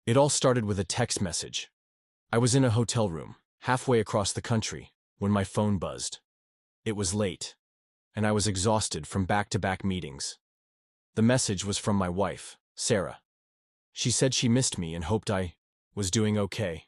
It all started with a text message. I was in a hotel room, halfway across the country, when my phone buzzed. It was late, and I was exhausted from back-to-back meetings. The message was from my wife, Sarah. She said she missed me and hoped I was doing okay.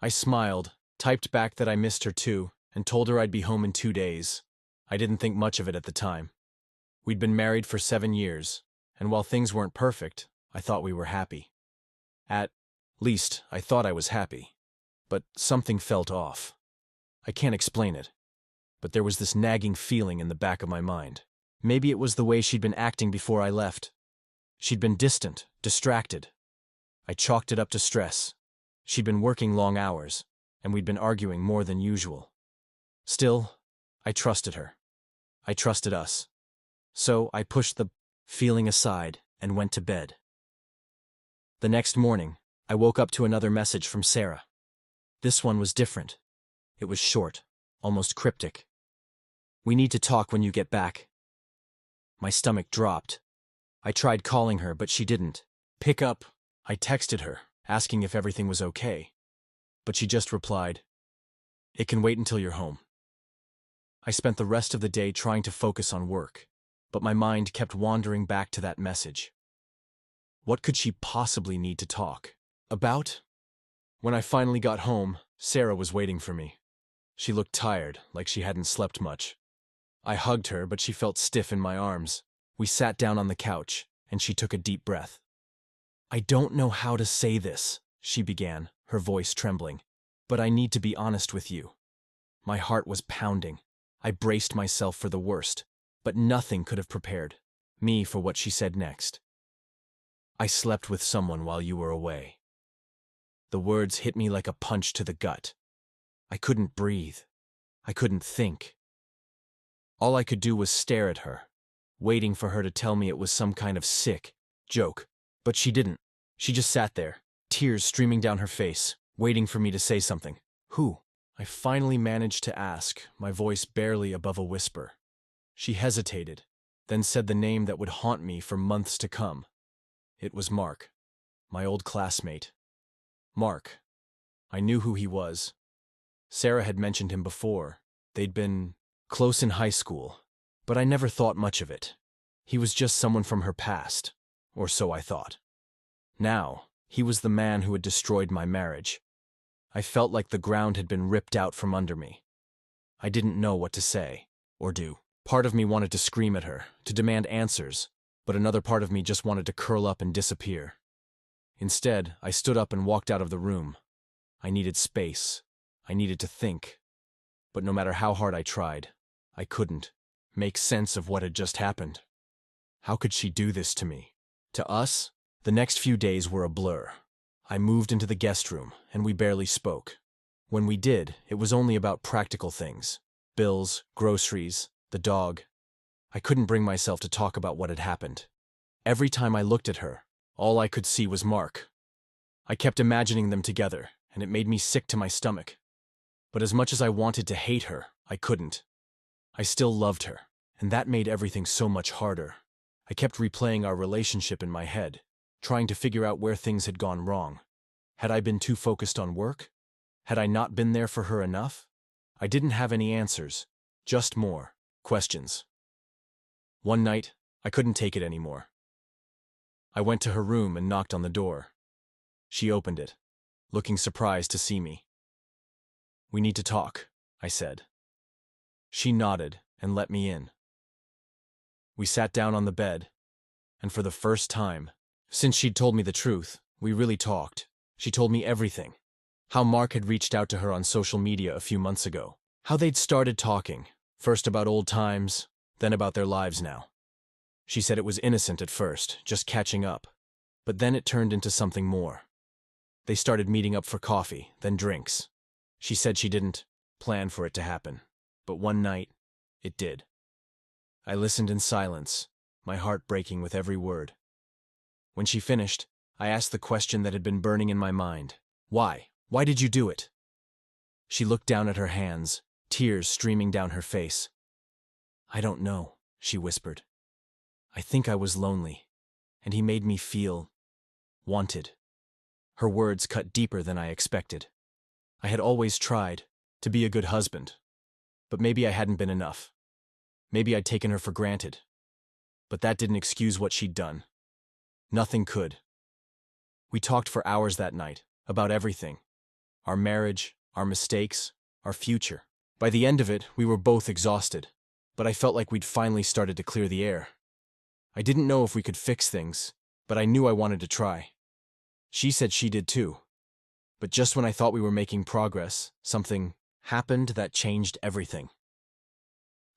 I smiled, typed back that I missed her too, and told her I'd be home in 2 days. I didn't think much of it at the time. We'd been married for 7 years, and while things weren't perfect, I thought we were happy. At least, I thought I was happy. But something felt off. I can't explain it, but there was this nagging feeling in the back of my mind. Maybe it was the way she'd been acting before I left. She'd been distant, distracted. I chalked it up to stress. She'd been working long hours, and we'd been arguing more than usual. Still, I trusted her. I trusted us. So I pushed the feeling aside and went to bed. The next morning, I woke up to another message from Sarah. This one was different. It was short, almost cryptic. "We need to talk when you get back." My stomach dropped. I tried calling her, but she didn't pick up. I texted her, asking if everything was okay. But she just replied, "It can wait until you're home." I spent the rest of the day trying to focus on work, but my mind kept wandering back to that message. What could she possibly need to talk about? When I finally got home, Sarah was waiting for me. She looked tired, like she hadn't slept much. I hugged her, but she felt stiff in my arms. We sat down on the couch, and she took a deep breath. "I don't know how to say this," she began, her voice trembling, "but I need to be honest with you." My heart was pounding. I braced myself for the worst, but nothing could have prepared me for what she said next. "I slept with someone while you were away." The words hit me like a punch to the gut. I couldn't breathe. I couldn't think. All I could do was stare at her, waiting for her to tell me it was some kind of sick joke. But she didn't. She just sat there, tears streaming down her face, waiting for me to say something. "Who?" I finally managed to ask, my voice barely above a whisper. She hesitated, then said the name that would haunt me for months to come. It was Mark, my old classmate. Mark. I knew who he was. Sarah had mentioned him before. They'd been close in high school, but I never thought much of it. He was just someone from her past, or so I thought. Now, he was the man who had destroyed my marriage. I felt like the ground had been ripped out from under me. I didn't know what to say or do. Part of me wanted to scream at her, to demand answers, but another part of me just wanted to curl up and disappear. Instead, I stood up and walked out of the room. I needed space. I needed to think. But no matter how hard I tried, I couldn't make sense of what had just happened. How could she do this to me? To us? The next few days were a blur. I moved into the guest room, and we barely spoke. When we did, it was only about practical things. Bills, groceries, the dog. I couldn't bring myself to talk about what had happened. Every time I looked at her, all I could see was Mark. I kept imagining them together, and it made me sick to my stomach. But as much as I wanted to hate her, I couldn't. I still loved her, and that made everything so much harder. I kept replaying our relationship in my head, trying to figure out where things had gone wrong. Had I been too focused on work? Had I not been there for her enough? I didn't have any answers, just more questions. One night, I couldn't take it anymore. I went to her room and knocked on the door. She opened it, looking surprised to see me. "We need to talk," I said. She nodded and let me in. We sat down on the bed, and for the first time, since she'd told me the truth, we really talked. She told me everything. How Mark had reached out to her on social media a few months ago. How they'd started talking, first about old times, then about their lives now. She said it was innocent at first, just catching up. But then it turned into something more. They started meeting up for coffee, then drinks. She said she didn't plan for it to happen, but one night, it did. I listened in silence, my heart breaking with every word. When she finished, I asked the question that had been burning in my mind. "Why? Why did you do it?" She looked down at her hands, tears streaming down her face. "I don't know," she whispered. "I think I was lonely, and he made me feel wanted." Her words cut deeper than I expected. I had always tried to be a good husband, but maybe I hadn't been enough. Maybe I'd taken her for granted. But that didn't excuse what she'd done. Nothing could. We talked for hours that night, about everything. Our marriage, our mistakes, our future. By the end of it, we were both exhausted, but I felt like we'd finally started to clear the air. I didn't know if we could fix things, but I knew I wanted to try. She said she did too. But just when I thought we were making progress, something happened that changed everything.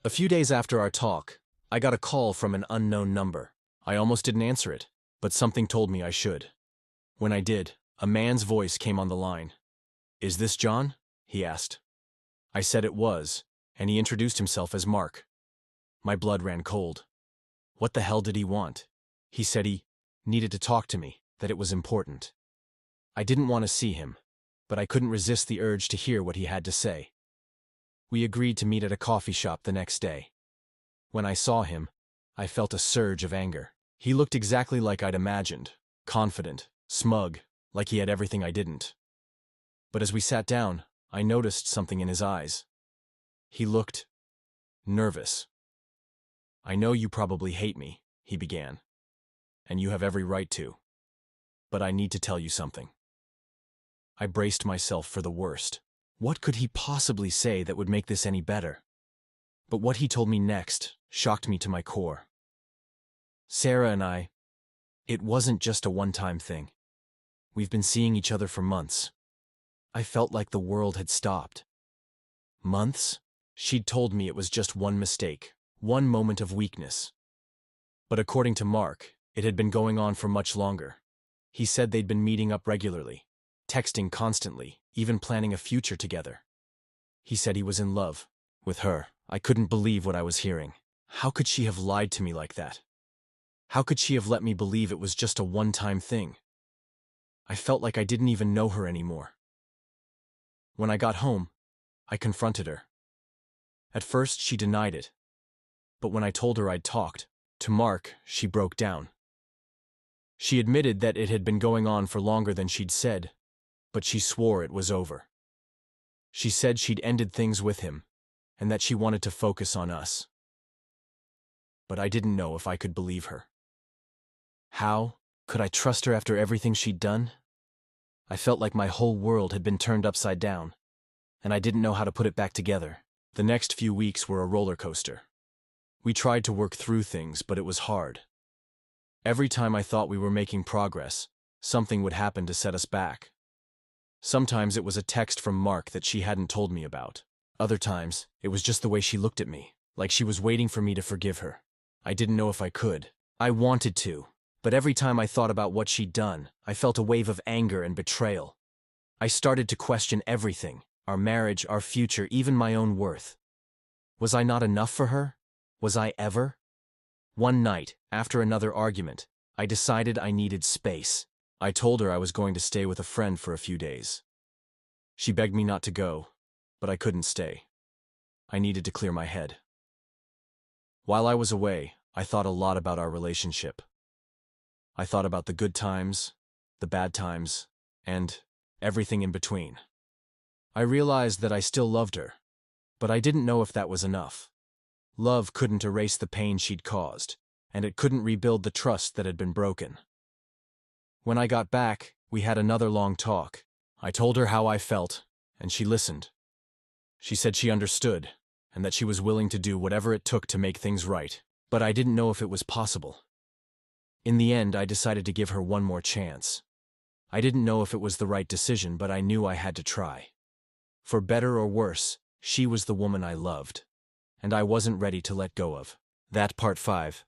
A few days after our talk, I got a call from an unknown number. I almost didn't answer it, but something told me I should. When I did, a man's voice came on the line. "Is this John?" he asked. I said it was, and he introduced himself as Mark. My blood ran cold. What the hell did he want? He said he needed to talk to me, that it was important. I didn't want to see him, but I couldn't resist the urge to hear what he had to say. We agreed to meet at a coffee shop the next day. When I saw him, I felt a surge of anger. He looked exactly like I'd imagined, confident, smug, like he had everything I didn't. But as we sat down, I noticed something in his eyes. He looked nervous. "I know you probably hate me," he began, "and you have every right to. But I need to tell you something." I braced myself for the worst. What could he possibly say that would make this any better? But what he told me next shocked me to my core. "Sarah and I, it wasn't just a one-time thing. We've been seeing each other for months." I felt like the world had stopped. Months? She'd told me it was just one mistake, one moment of weakness. But according to Mark, it had been going on for much longer. He said they'd been meeting up regularly, texting constantly, even planning a future together. He said he was in love with her. I couldn't believe what I was hearing. How could she have lied to me like that? How could she have let me believe it was just a one-time thing? I felt like I didn't even know her anymore. When I got home, I confronted her. At first, she denied it. But when I told her I'd talked to Mark, she broke down. She admitted that it had been going on for longer than she'd said, but she swore it was over. She said she'd ended things with him, and that she wanted to focus on us. But I didn't know if I could believe her. How could I trust her after everything she'd done? I felt like my whole world had been turned upside down, and I didn't know how to put it back together. The next few weeks were a roller coaster. We tried to work through things, but it was hard. Every time I thought we were making progress, something would happen to set us back. Sometimes it was a text from Mark that she hadn't told me about. Other times, it was just the way she looked at me, like she was waiting for me to forgive her. I didn't know if I could. I wanted to, but every time I thought about what she'd done, I felt a wave of anger and betrayal. I started to question everything, our marriage, our future, even my own worth. Was I not enough for her? Was I ever? One night, after another argument, I decided I needed space. I told her I was going to stay with a friend for a few days. She begged me not to go, but I couldn't stay. I needed to clear my head. While I was away, I thought a lot about our relationship. I thought about the good times, the bad times, and everything in between. I realized that I still loved her, but I didn't know if that was enough. Love couldn't erase the pain she'd caused, and it couldn't rebuild the trust that had been broken. When I got back, we had another long talk. I told her how I felt, and she listened. She said she understood, and that she was willing to do whatever it took to make things right, but I didn't know if it was possible. In the end, I decided to give her one more chance. I didn't know if it was the right decision, but I knew I had to try. For better or worse, she was the woman I loved, and I wasn't ready to let go of. That part 5.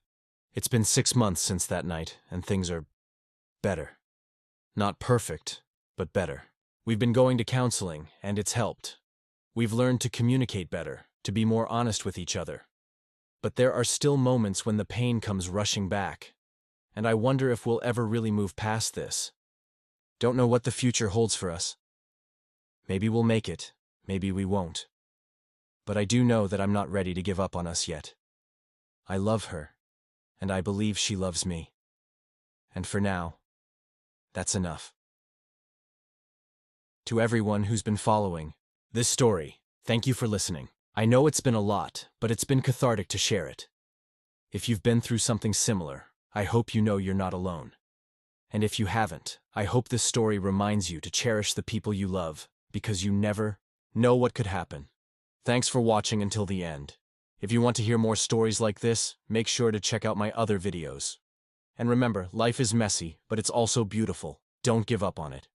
It's been 6 months since that night, and things are better. Not perfect, but better. We've been going to counseling, and it's helped. We've learned to communicate better, to be more honest with each other. But there are still moments when the pain comes rushing back, and I wonder if we'll ever really move past this. Don't know what the future holds for us. Maybe we'll make it, maybe we won't. But I do know that I'm not ready to give up on us yet. I love her, and I believe she loves me. And for now, that's enough. To everyone who's been following this story, thank you for listening. I know it's been a lot, but it's been cathartic to share it. If you've been through something similar, I hope you know you're not alone. And if you haven't, I hope this story reminds you to cherish the people you love, because you never know what could happen. Thanks for watching until the end. If you want to hear more stories like this, make sure to check out my other videos. And remember, life is messy, but it's also beautiful. Don't give up on it.